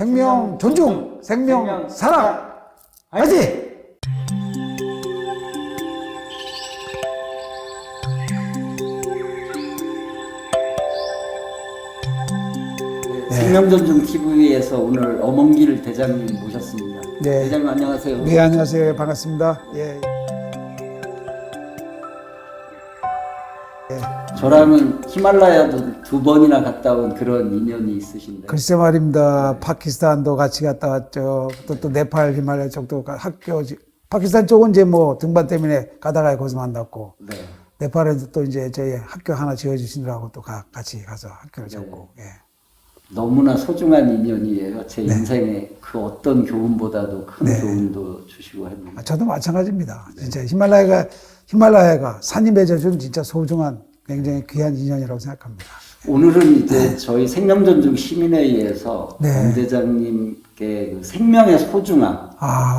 생명 존중, 생명 사랑, 화이팅! 생명존중 TV에서 오늘 엄원길 대장님 모셨습니다. 네. 대장님 안녕하세요. 네, 안녕하세요. 반갑습니다. 예. 저랑은 히말라야도 2번이나 갔다 온 그런 인연이 있으신데. 글쎄 말입니다. 파키스탄도 같이 갔다 왔죠. 또 네팔, 히말라야 쪽도 학교, 파키스탄 쪽은 이제 뭐 등반 때문에 가다가 거기서 만났고, 네. 네팔에도 또 이제 저희 학교 하나 지어주시느라고 또 같이 가서 학교를 졌고, 예. 너무나 소중한 인연이에요. 제 인생에 그 어떤 교훈보다도 큰 교훈도 주시고 했는데. 저도 마찬가지입니다. 진짜 히말라야가 산이 맺어준 진짜 소중한 굉장히 귀한 인연이라고 생각합니다. 오늘은 이제 저희 생명존중 시민회의에서 엄 대장님께 그 생명의 소중함,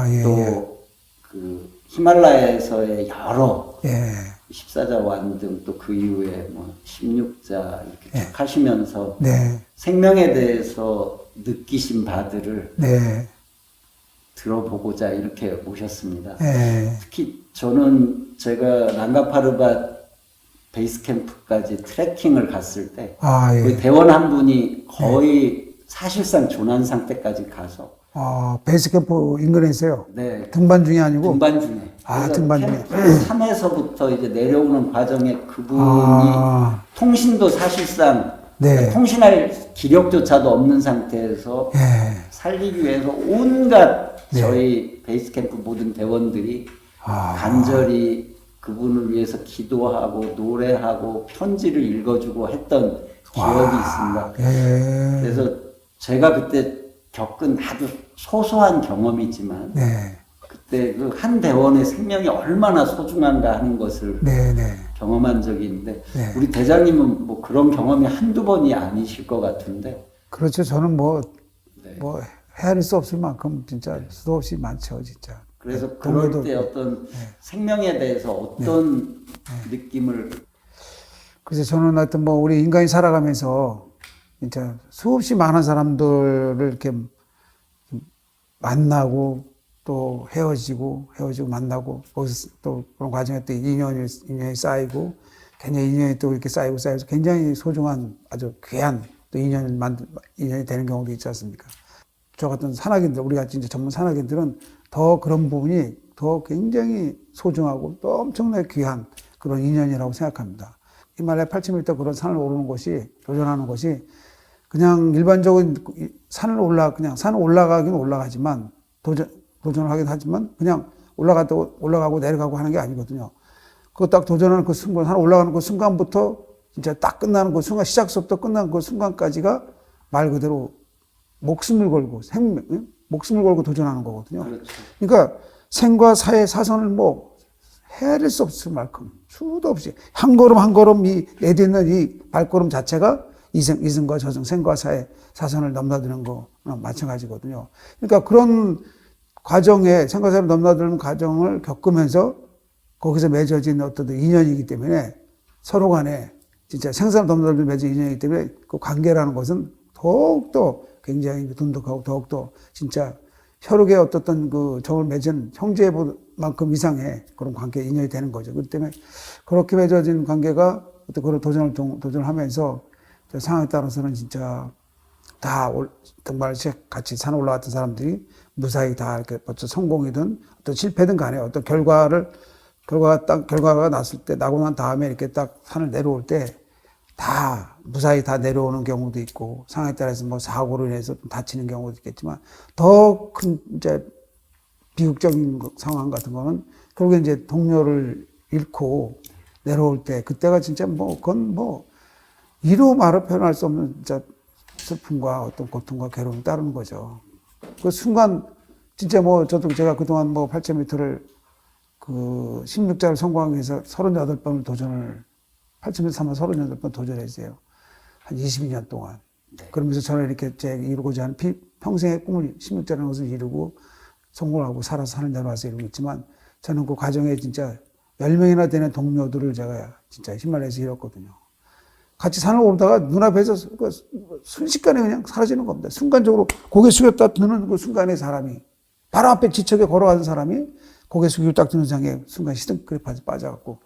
예. 또 그 히말라야에서의 여러 예. 14자 완 등 또 그 이후에 뭐 16자 이렇게 쭉 하시면서 네. 생명에 대해서 느끼신 바들을 네. 들어보고자 이렇게 모셨습니다. 네. 특히 저는 제가 랑가파르밭 베이스 캠프까지 트레킹을 갔을 때 예. 대원 한 분이 거의 사실상 조난 상태까지 가서 베이스 캠프 인근에 있어요. 네. 등반 중이 아니고. 등반 중에. 등반 중에. 산에서부터 이제 내려오는 과정에 그분이 통신도 사실상 통신할 기력조차도 없는 상태에서 살리기 위해서 온갖 저희 베이스 캠프 모든 대원들이 간절히 그분을 위해서 기도하고 노래하고 편지를 읽어주고 했던 기억이 있습니다. 그래서 제가 그때 겪은 아주 소소한 경험이지만 그때 그 한 대원의 생명이 얼마나 소중한가 하는 것을 경험한 적이 있는데 우리 대장님은 뭐 그런 경험이 한두 번이 아니실 것 같은데. 그렇죠. 저는 뭐 헤아릴 수 없을 만큼 진짜 수도 없이 많죠, 진짜. 그래서 그럴 때 어떤 생명에 대해서 어떤 느낌을. 그래서 저는 하여튼 뭐 우리 인간이 살아가면서 진짜 수없이 많은 사람들을 이렇게 만나고 또 헤어지고 만나고 거기서 또 그런 과정에 또 인연이 쌓이고 굉장히 인연이 또 이렇게 쌓여서 굉장히 소중한 아주 귀한 또 인연이 되는 경우도 있지 않습니까? 저 같은 산악인들, 우리 같이 이제 전문 산악인들은 더 그런 부분이 더 굉장히 소중하고 또 엄청나게 귀한 그런 인연이라고 생각합니다. 히말라야 8,000m 그런 산을 오르는 것이, 도전하는 것이 그냥 일반적인 산을 올라가긴 올라가지만, 도전을 하긴 하지만, 그냥 올라가고 내려가고 하는 게 아니거든요. 그거 딱 도전하는 그 순간, 산 올라가는 그 순간부터 진짜 딱 끝나는 그 순간, 시작서부터 끝나는 그 순간까지가 말 그대로 목숨을 걸고, 목숨을 걸고 도전하는 거거든요. 그렇죠. 그러니까 생과 사의 사선을 뭐 헤아릴 수 없을 만큼 수도 없이 한 걸음 한 걸음 내딛는 이 발걸음 자체가 이승과 저승, 생과 사의 사선을 넘나드는 거랑 마찬가지거든요. 그러니까 그런 과정에, 생과 사를 넘나드는 과정을 겪으면서 거기서 맺어진 어떤 인연이기 때문에 서로 간에 진짜 생사를 넘나드는 맺어진 인연이기 때문에 그 관계라는 것은 더욱더 굉장히 돈독하고 더욱더 진짜 혈육의 어떤 그 정을 맺은 형제만큼 이상의 그런 관계, 인연이 되는 거죠. 그렇기 때문에 그렇게 맺어진 관계가 어떤 그런 도전하면서 상황에 따라서는 진짜 다 등반을 같이 산 올라갔던 사람들이 무사히 다 이렇게 벌써 성공이든 어떤 실패든 간에 어떤 결과가 났을 때, 나고 난 다음에 이렇게 딱 산을 내려올 때 다 무사히 다 내려오는 경우도 있고, 상황에 따라서 뭐 사고로 인해서 다치는 경우도 있겠지만, 더 큰 이제 비극적인 상황 같은 거는 결국에 이제 동료를 잃고 내려올 때, 그때가 진짜 그건 이로 말로 표현할 수 없는 진짜 슬픔과 어떤 고통과 괴로움이 따르는 거죠. 그 순간, 진짜 제가 그동안 8,000m를 16자를 성공하기 위해서 38번을 8,000m 38번 도전했어요. 한 22년 동안. 그러면서 저는 이렇게 이루고자 하는 평생의 꿈을 16자라는 것을 이루고 성공하고 살아서 산을 내려와서 이루고 있지만, 저는 그 과정에 진짜 10명이나 되는 동료들을 제가 진짜 히말라야에서 잃었거든요. 같이 산을 오르다가 눈앞에서 순식간에 그냥 사라지는 겁니다. 순간적으로 고개 숙였다 드는 그 순간에 사람이 바로 앞에 지척에 걸어가는 사람이 고개 숙이고 딱 드는 상에 순간 시든크랩 빠져갖고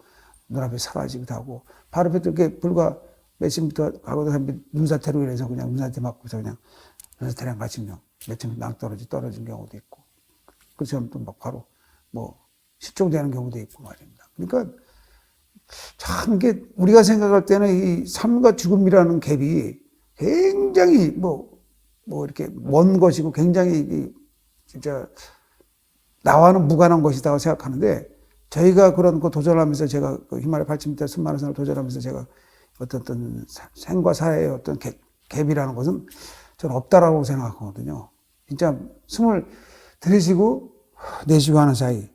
눈앞에 사라지기도 하고 바로 앞에 이렇게 불과 며칠 미터 가고도 눈사태로 인해서 그냥 눈사태 맞고서 그냥 눈사태랑 같이 그냥 며칠 낭떠러지 떨어진 경우도 있고 그처럼 또 막 바로 뭐 실종되는 경우도 있고 말입니다. 그러니까 참 이게 우리가 생각할 때는 이 삶과 죽음이라는 갭이 굉장히 뭐 이렇게 먼 것이고 굉장히 진짜 나와는 무관한 것이라고 생각하는데 저희가 그런 거 도전하면서 제가 그 히말라야 8,000m 순마라선을 도전하면서 제가 어떤 생과 사의 어떤 갭이라는 것은 저는 없다라고 생각하거든요. 진짜 숨을 들이쉬고 내쉬고 하는 사이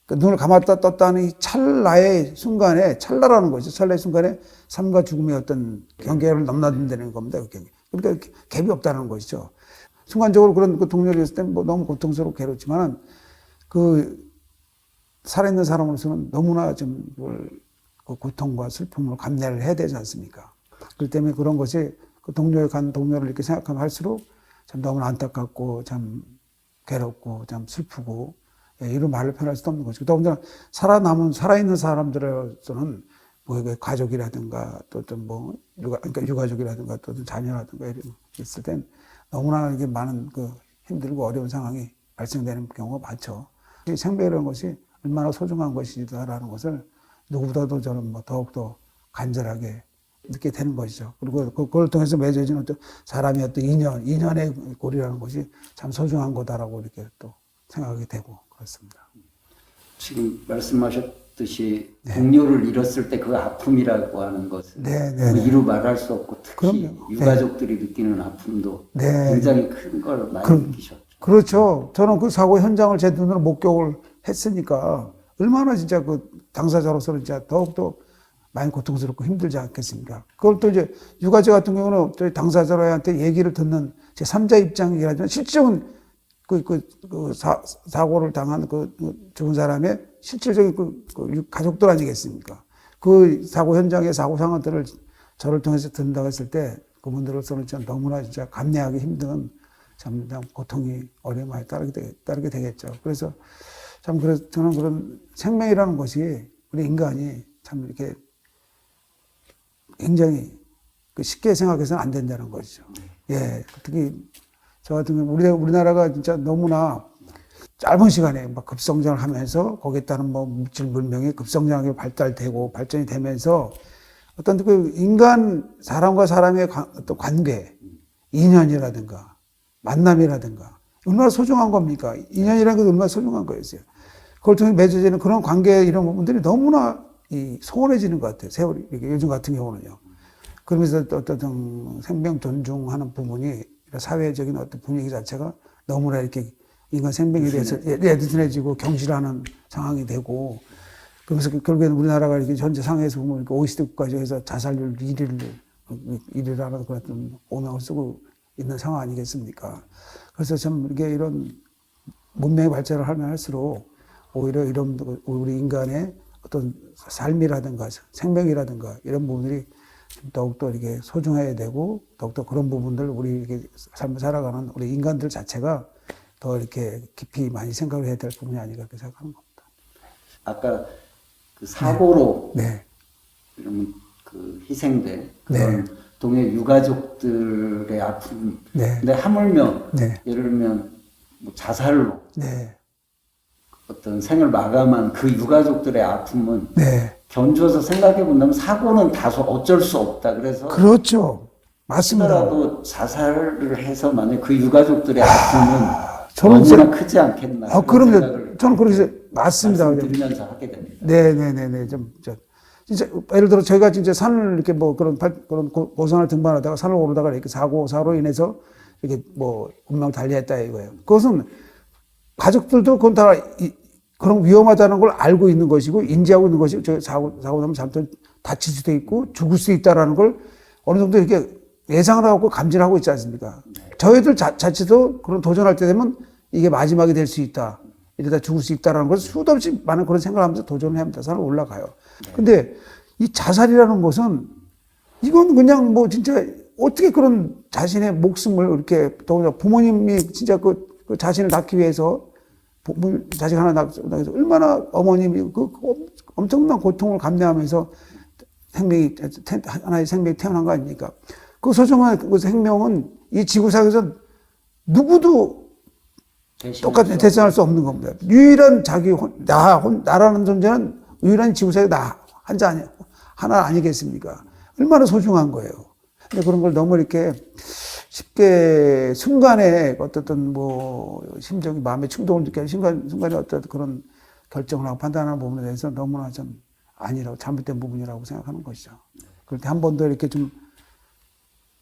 그 눈을 감았다 떴다 하는 이 찰나의 순간에 찰나라는 거죠. 찰나의 순간에 삶과 죽음의 어떤 경계를 넘나든다는 겁니다. 그러니까 갭이 없다는 것이죠. 순간적으로 그런 그 동료를 했을 때 뭐 너무 고통스럽고 괴롭지만 그 살아있는 사람으로서는 너무나 좀 그 고통과 슬픔을 감내를 해야 되지 않습니까? 그렇기 때문에 그런 것이 그 동료에 간 동료를 이렇게 생각하면 할수록 참 너무나 안타깝고 참 괴롭고 참 슬프고 이런 말로 표현할 수도 없는 거죠. 더군다나 살아있는 사람들로서는 뭐 가족이라든가 또 어떤 뭐 그러니까 유가족이라든가 또 자녀라든가 이런 게 있을 땐 너무나 이게 많은 그 힘들고 어려운 상황이 발생되는 경우가 많죠. 이 생명이라는 것이 얼마나 소중한 것이다라는 것을 누구보다도 저는 뭐 더욱더 간절하게 느끼게 되는 것이죠. 그리고 그걸 통해서 맺어진 어떤 사람의 어떤 인연의 고리라는 것이 참 소중한 거다라고 이렇게 또 생각하게 되고 그렇습니다. 지금 말씀하셨듯이 네. 동료를 잃었을 때 그 아픔이라고 하는 것은 뭐 이루 말할 수 없고 특히 그럼요. 유가족들이 네. 느끼는 아픔도 네. 굉장히 큰 걸 많이 느끼셨죠. 그렇죠. 저는 그 사고 현장을 제 눈으로 목격을 했으니까 얼마나 진짜 그 당사자로서는 진짜 더욱더 많이 고통스럽고 힘들지 않겠습니까? 그걸 또 이제 유가족 같은 경우는 저희 당사자한테 얘기를 듣는 제 3자 입장이라지만 실질적인 사고를 당한 그 죽은 사람의 실질적인 그 가족들 아니겠습니까? 그 사고 현장의 사고 상황들을 저를 통해서 듣는다고 했을 때 그분들로서는 진짜 너무나 진짜 감내하기 힘든 참 고통이 어려움이 많이 따르게 되겠죠. 그래서 저는 그런 생명이라는 것이 우리 인간이 참 이렇게 굉장히 쉽게 생각해서는 안 된다는 것이죠. 예. 특히 저 같은 경우 우리나라가 진짜 너무나 짧은 시간에 막 급성장을 하면서 거기에 따른 뭐 물질 문명이 급성장하게 발달되고 발전이 되면서 어떤 그 사람과 사람의 어떤 관계, 인연이라든가 만남이라든가 얼마나 소중한 겁니까? 인연이라는 게 얼마나 소중한 거였어요. 그걸 통해 맺어지는 그런 관계 이런 부분들이 너무나 소원해지는 것 같아요. 세월이 요즘 같은 경우는요. 그러면서 어떤 생명 존중하는 부분이 사회적인 어떤 분위기 자체가 너무나 이렇게 인간 생명에 대해서 느슨해지고 경실하는 상황이 되고 그러면서 결국에는 우리나라가 이렇게 현재 상황에서 보면 OECD 국가 중에서 자살률 1위라는 그런 오명을 쓰고 있는 상황 아니겠습니까? 그래서 참 이런 문명의 발전을 하면 할수록 오히려 이런 우리 인간의 어떤 삶이라든가 생명이라든가 이런 부분들이 더욱더 이렇게 소중해야 되고 더욱더 그런 부분들 우리 이렇게 삶을 살아가는 우리 인간들 자체가 더 이렇게 깊이 많이 생각을 해야 될 부분이 아닌가 그렇게 생각하는 겁니다. 아까 그 사고로 네. 이러면 그 희생된 그런 네. 동해 유가족들의 아픔. 네. 근데 하물며 네. 예를 들면 뭐 자살로 네. 어떤 생을 마감한 그 유가족들의 아픔은 네. 견주어서 생각해 본다면 사고는 다소 어쩔 수 없다. 그래서 그렇죠. 맞습니다. 하더라도 자살을 해서 만약 그 유가족들의 아픔은 너무나 크지 않겠나. 그럼요. 저는 그렇게 맞습니다. 말씀드리면서 하게 됩니다. 네네네네. 진짜 예를 들어 저희가 진짜 산을 이렇게 뭐 그런 고산을 등반하다가 산을 오르다가 이렇게 사고로 인해서 이렇게 뭐 운명을 달리했다 이거예요. 그것은 가족들도 그건 다 그런 위험하다는 걸 알고 있는 것이고 인지하고 있는 것이고 저 사고 나면 잘못 다칠 수도 있고 죽을 수 있다라는 걸 어느 정도 이렇게 예상을 하고 감지를 하고 있지 않습니까? 네. 저희들 자체도 그런 도전할 때 되면 이게 마지막이 될 수 있다. 이러다 죽을 수 있다라는 걸 수도 없이 많은 그런 생각을 하면서 도전을 합니다. 산을 올라가요. 네. 근데 이 자살이라는 것은 이건 그냥 뭐 진짜 어떻게 그런 자신의 목숨을 이렇게 더구나 부모님이 진짜 그 자신을 낳기 위해서 자식 하나 낳기 위해서 얼마나 어머님이 그 엄청난 고통을 감내하면서 하나의 생명이 태어난 거 아닙니까? 그 소중한 그 생명은 이 지구상에서 누구도 똑같이 대신할 수 없는 겁니다. 유일한 나라는 존재는 유일한 지구상에 나 하나 아니겠습니까? 얼마나 소중한 거예요. 근데 그런 걸 너무 이렇게 쉽게 순간에 어떤 뭐 심정이 마음의 충동을 느끼는 순간에 어떤 그런 결정을 하고 판단하는 부분에 대해서 너무나 좀 아니라고 잘못된 부분이라고 생각하는 것이죠. 그럴 때 한 번 더 이렇게 좀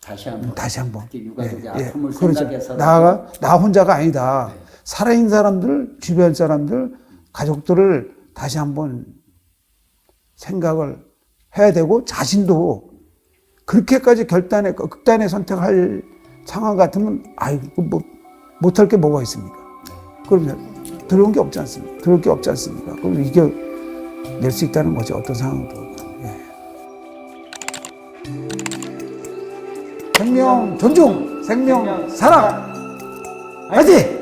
다시 한번 유가족의 아픔을 그렇죠. 생각해서 나 혼자가 아니다. 살아있는 사람들, 주변 사람들, 가족들을 다시 한번 생각을 해야 되고 자신도 그렇게까지 극단의 선택할 상황 같으면 뭐 못할 게 뭐가 있습니까? 그러면 들어온 게 없지 않습니까? 들어올 게 없지 않습니까? 그럼 이겨낼 수 있다는 거죠. 어떤 상황도. 생명 존중, 생명 사랑. 화이팅!